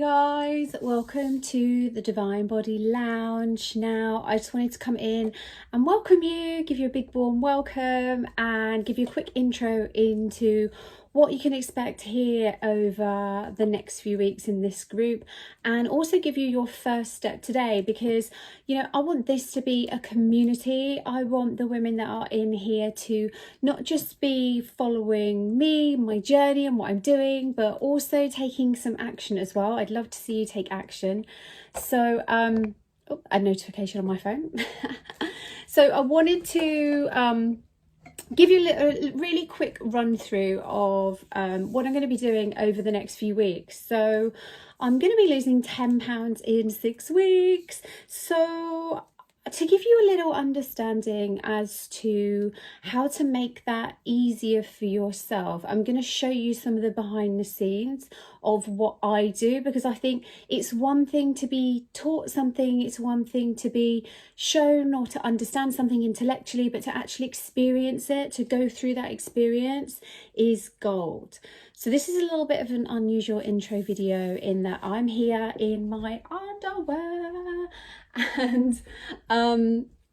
guys, welcome to the Divine Body Lounge. Now I just wanted to come in and welcome you, give you a big warm welcome and give you a quick intro into what you can expect here over the next few weeks in this group, and also give you your first step today, because I want this to be a community. I want the women that are in here to not just be following me, my journey and what I'm doing, but also taking some action as well. I'd love to see you take action. So a notification on my phone. So I wanted to give you a really quick run through of what I'm going to be doing over the next few weeks. So I'm going to be losing 10 pounds in 6 weeks. So to give you a little understanding as to how to make that easier for yourself, I'm going to show you some of the behind the scenes of what I do, because I think it's one thing to be taught something, it's one thing to be shown or to understand something intellectually, but to actually experience it, to go through that experience is gold. So this is a little bit of an unusual intro video in that I'm here in my underwear and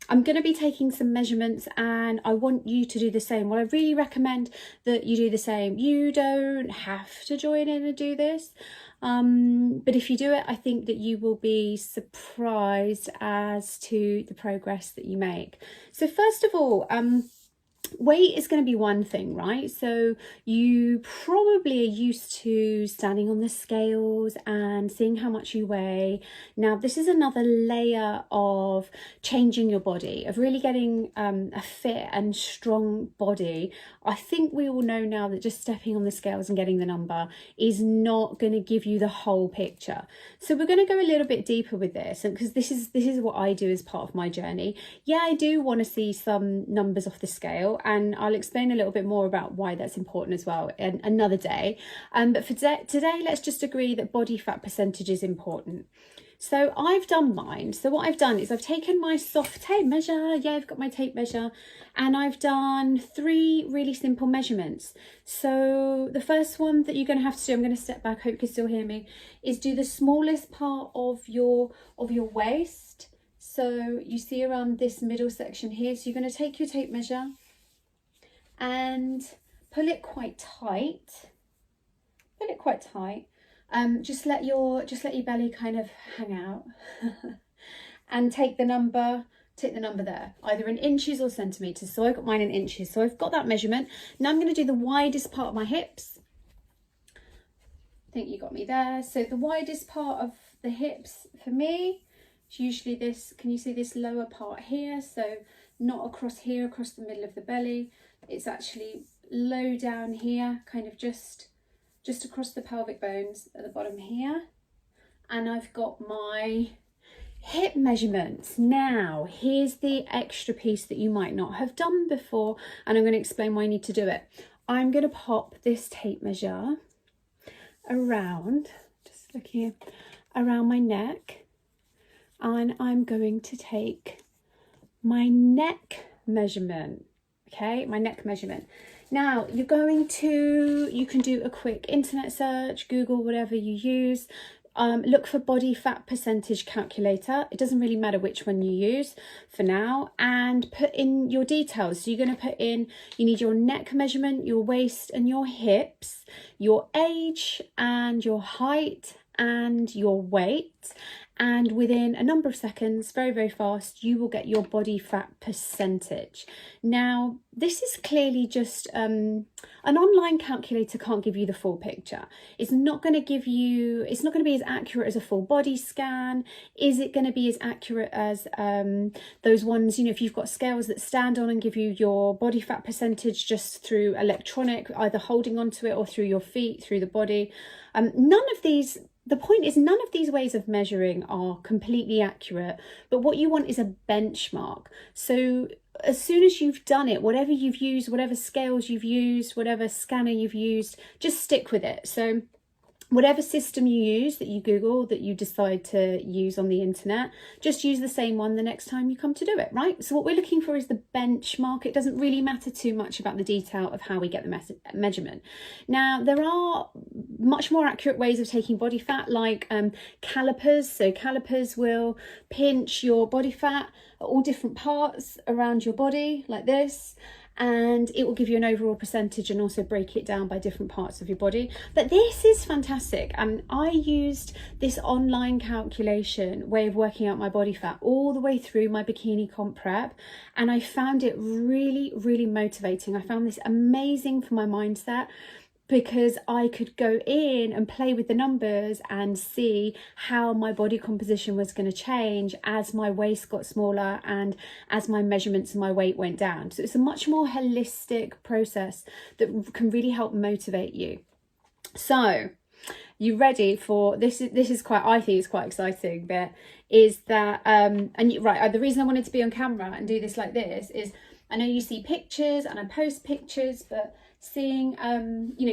I'm going to be taking some measurements, and I want you to do the same. Well, I really recommend that you do the same. You don't have to join in and do this, but if you do it, I think that you will be surprised as to the progress that you make. So first of all, weight is going to be one thing, right? So you probably are used to standing on the scales and seeing how much you weigh. Now, this is another layer of changing your body, of really getting a fit and strong body. I think we all know now that just stepping on the scales and getting the number is not going to give you the whole picture. So we're going to go a little bit deeper with this, and because this is what I do as part of my journey. Yeah, I do want to see some numbers off the scale, and I'll explain a little bit more about why that's important as well in another day. But for today, let's just agree that body fat percentage is important. So I've done mine. So what I've done is I've taken my soft tape measure. Yeah, I've got my tape measure, and I've done 3 really simple measurements. So the first one that you're going to have to do, I'm going to step back, hope you can still hear me, is do the smallest part of your waist. So you see around this middle section here. So you're going to take your tape measure and pull it quite tight. Pull it quite tight. Just let your belly kind of hang out, and take the number there, either in inches or centimeters. So I got mine in inches. So I've got that measurement. Now I'm going to do the widest part of my hips. I think you got me there. So the widest part of the hips for me is usually this. Can you see this lower part here? So not across here, across the middle of the belly. It's actually low down here, kind of just across the pelvic bones at the bottom here. And I've got my hip measurements. Now, here's the extra piece that you might not have done before, and I'm going to explain why you need to do it. I'm going to pop this tape measure around, just look here, around my neck, and I'm going to take my neck measurement. Okay, my neck measurement. Now you can do a quick internet search, Google, whatever you use. Look for body fat percentage calculator. It doesn't really matter which one you use for now, and put in your details. So you're going to put in, you need your neck measurement, your waist and your hips, your age and your height and your weight. And within a number of seconds, very, very fast, you will get your body fat percentage. Now, this is clearly just an online calculator can't give you the full picture. It's not going to be as accurate as a full body scan. Is it going to be as accurate as those ones, if you've got scales that stand on and give you your body fat percentage just through electronic, either holding onto it or through your feet, through the body. The point is, none of these ways of measuring are completely accurate, but what you want is a benchmark. So as soon as you've done it, whatever you've used, whatever scales you've used, whatever scanner you've used, just stick with it. So Whatever system you use, that you Google, that you decide to use on the internet, just use the same one the next time you come to do it, right? So what we're looking for is the benchmark. It doesn't really matter too much about the detail of how we get the measurement. Now, there are much more accurate ways of taking body fat, like calipers. So calipers will pinch your body fat at all different parts around your body, like this, and it will give you an overall percentage and also break it down by different parts of your body. But this is fantastic. I used this online calculation way of working out my body fat all the way through my bikini comp prep, and I found it really, really motivating. I found this amazing for my mindset, because I could go in and play with the numbers and see how my body composition was going to change as my waist got smaller and as my measurements and my weight went down. So it's a much more holistic process that can really help motivate you. So you ready for this? This is quite, I think it's quite exciting bit, is that the reason I wanted to be on camera and do this like this is, I know you see pictures and I post pictures, but seeing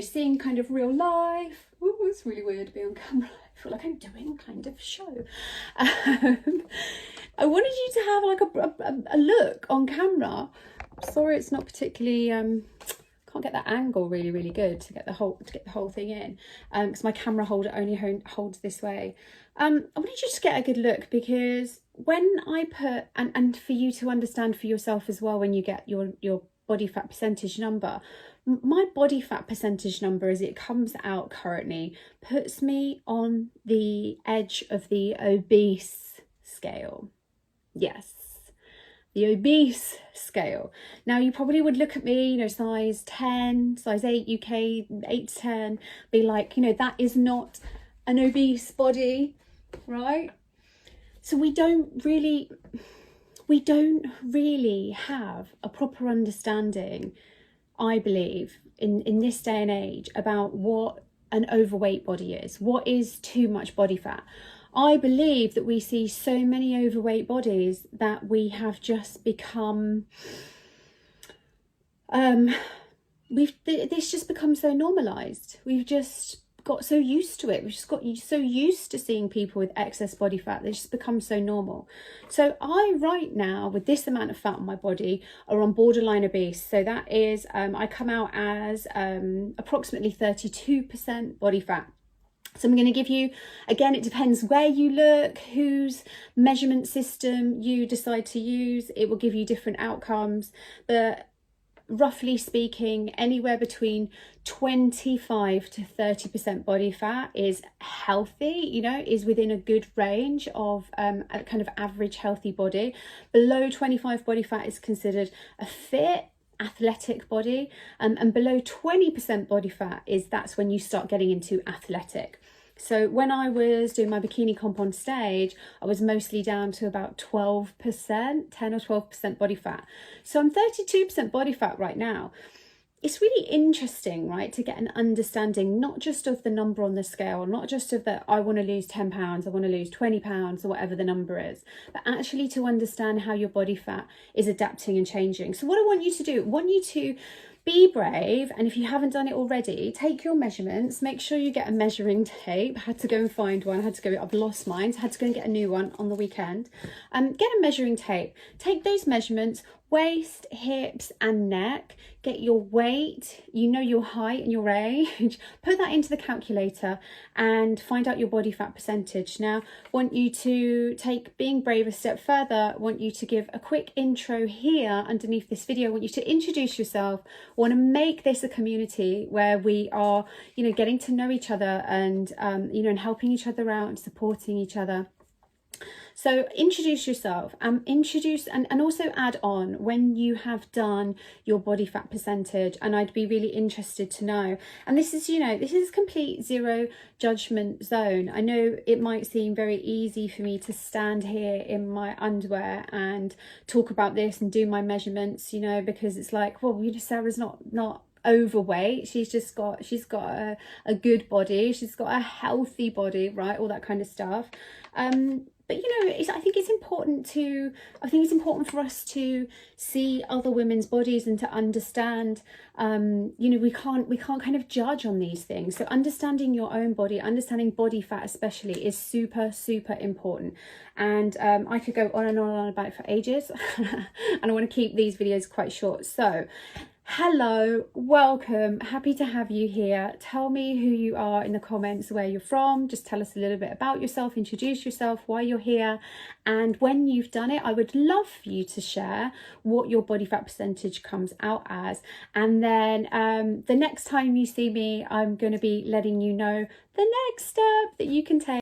seeing kind of real life, ooh, it's really weird to be on camera. I feel like I'm doing kind of a show. I wanted you to have like a look on camera. Sorry, it's not particularly can't get that angle really good to get the whole thing in, because my camera holder only holds this way. I wanted you to get a good look, because when I put, and for you to understand for yourself as well, when you get your body fat percentage number, my body fat percentage number as it comes out currently puts me on the edge of the obese scale. Yes, the obese scale. Now, you probably would look at me, size 10, size 8 UK, 8 to 10, be like, that is not an obese body, right? So we don't really have a proper understanding, I believe, in this day and age, about what an overweight body is. What is too much body fat? I believe that we see so many overweight bodies that we have just become, this just becomes so normalised. We've just got so used to it. We've just got so used to seeing people with excess body fat. They just become so normal. So I right now, with this amount of fat on my body, are on borderline obese. So that is, I come out as approximately 32% body fat. So I'm going to give you, again, it depends where you look, whose measurement system you decide to use. It will give you different outcomes, but roughly speaking, anywhere between 25 to 30% body fat is healthy, is within a good range of a kind of average healthy body. Below 25 body fat is considered a fit, athletic body, and below 20% body fat that's when you start getting into athletic. So when I was doing my bikini comp on stage, I was mostly down to about 12%, 10 or 12% body fat. So I'm 32% body fat right now. It's really interesting, right, to get an understanding, not just of the number on the scale, not just of that I want to lose 10 pounds, I want to lose 20 pounds, or whatever the number is, but actually to understand how your body fat is adapting and changing. So what I want you to do, I want you to be brave, and if you haven't done it already, take your measurements, make sure you get a measuring tape. I had to go and find one, I've lost mine, so I had to go and get a new one on the weekend. Get a measuring tape, take those measurements, waist, hips and neck, get your weight, your height and your age, put that into the calculator and find out your body fat percentage. Now, want you to take being brave a step further, want you to give a quick intro here underneath this video. I want you to introduce yourself. I want to make this a community where we are, getting to know each other and, and helping each other out and supporting each other. So introduce yourself, introduce and also add on when you have done your body fat percentage, and I'd be really interested to know. And this is, this is complete zero judgment zone. I know it might seem very easy for me to stand here in my underwear and talk about this and do my measurements, because it's like, well, Sarah's not overweight, she's got a good body, she's got a healthy body, right, all that kind of stuff. but you know, I think it's important for us to see other women's bodies and to understand, you know, we can't kind of judge on these things. So understanding your own body, understanding body fat especially, is super important. And I could go on and on about it for ages and I want to keep these videos quite short. So hello, welcome, happy to have you here. Tell me who you are in the comments, where you're from. Just tell us a little bit about yourself, introduce yourself, why you're here, and when you've done it, I would love for you to share what your body fat percentage comes out as. And then the next time you see me, I'm going to be letting you know the next step that you can take.